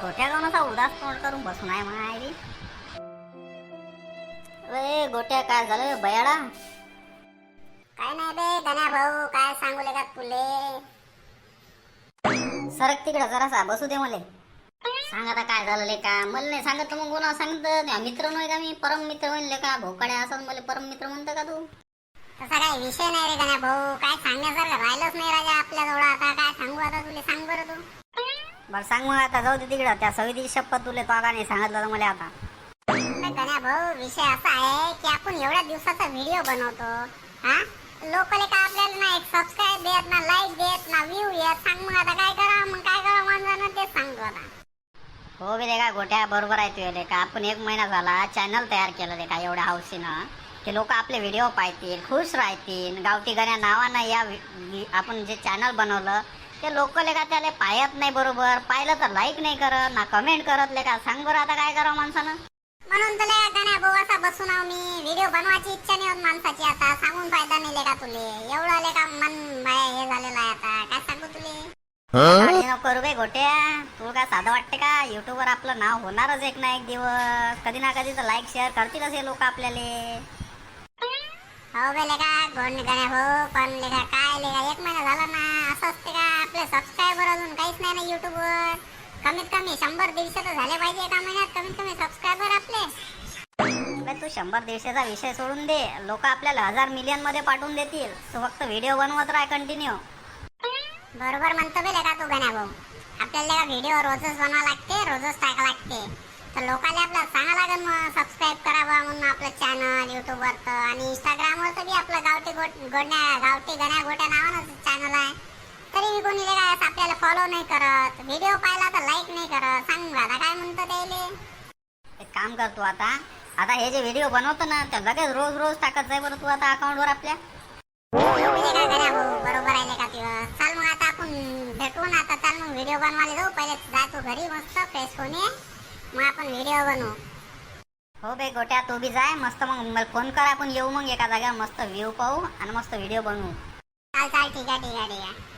गोट्या जाऊन असा उदास तोंड करून बसून आहे मायरी. अरे गोट्या काय झालं बयाडा? काय नाही बे गण्या भाऊ, काय सांगू का तुले. सरक तिकडं जरासा बसू दे मले. सांग आता काय झालं ले का? मला नाही सांगितलं मग कोणा सांगितलं? मित्र नाही का मी? परम मित्र म्हणले का? भोकाड्या असं मला परम मित्र म्हणतं का तू? तसा काही विषय नाही रे गण्या भाऊ, काय सांगण्यासारखं राहिलंच नाही राजा आपल्याजवळ. आता काय सांगू आता तुले, सांग बरं तू. बरं सांग मग आता, जाऊ दे तिकडं. त्या सविती शपथ तुले तो का नाही सांगितलं तर मला आता. गण्या भाऊ विषय असा आहे की आपण एवढ्या दिवसाचा व्हिडिओ बनवतो, हा लोकले का आपल्याला ना एक सबस्क्राईब देत ना, लाईक देत ना, व्ह्यू येत. सांग मग आता काय करावं, मग काय करावं माणसानं तेच सांगतो आता. हो बे का गोट्या, बरोबर आहे तुझे का. आपण 1 महिना झाला चॅनल तयार केलं रे का एवढ्या हौशीनं. ते लोक आपले व्हिडिओ पाहतील, खुश राहतील. गावठी गण्या नावानं या आपण जे चॅनल बनवलं ते लोक का त्याला पाहत नाही बरोबर. पाहिलं तर लाईक नाही करत ना, कमेंट करत ले का. सांग बरं आता काय करावं माणसानं. म्हणून तुला गण्या भाऊ असा बसून आहो मी. व्हिडिओ बनवायची इच्छा नाही होत माणसाची. आता सांगून फायदा नाही लेका तुले. एवढं लेका मन बाया हे झालेलं आहे आता, काय सांगू तुले. नको करू बे गोट्या. तू काय साधं वाटते का? युट्यूबवर आपलं नाव होणारच एक ना एक दिवस. कधी ना कधी तर लाईक शेअर करतीलच हे लोक आपल्याला. हो बे लेका गण्या भाऊ, पण लेका काय लेका 1 महिना झाला ना, असं असते का? आपले सबस्क्रायबर अजून काहीच नाही ना युट्यूबवर. कमीत कमी 100-150 तर झाले पाहिजे एका महिन्यात कमीत कमी सबस्क्रायबर आपले. तू 100-150चा विषय सोडून दे. लोक आपल्याला 1000 मिलियन मध्ये पाठवून देतील. तू फक्त व्हिडिओ बनवत राह कंटिन्यू. बरोबर म्हणतो बे लेका तू गण्या भाऊ. आपल्याला व्हिडिओ रोजच बनवा लागते, रोजच टाका लागते. तर लोकांना आपल्याला सांगा लागेल मग सबस्क्राईब करावा म्हणून आपलं चॅनल युट्यूबवरचं. आणि इंस्टाग्रामवरचं बी आपलं गावठी गण्या गोट्या नावानं चॅनल आहे. तरी मी कोणी लेका आपल्याला फॉलो नाही करत, व्हिडिओ पाहिला तर लाईक नाही करत. सांग आता काय म्हणतो त्याले. एक काम कर तू आता हे जे व्हिडिओ बनवतो ना ते लगेच रोज रोज टाकत जाय बरं तू आता अकाउंटवर आपल्या. गण्या भाऊ बरोबर आहे लेका तुझं. चाल मग आता आपण भेटून आता. चाल मग व्हिडिओ बनवायला जाऊ. पहिले जा तू घरी मस्त फ्रेश होऊन ये, मग आपण व्हिडिओ बनवू. हो बे गोट्या, तू बी जाय मस्त. मग मला फोन कर, आपण येऊ मग एका जागेवर मस्त व्ह्यू पाहू आणि मस्त व्हिडिओ बनवू. चाल ठीक आहे.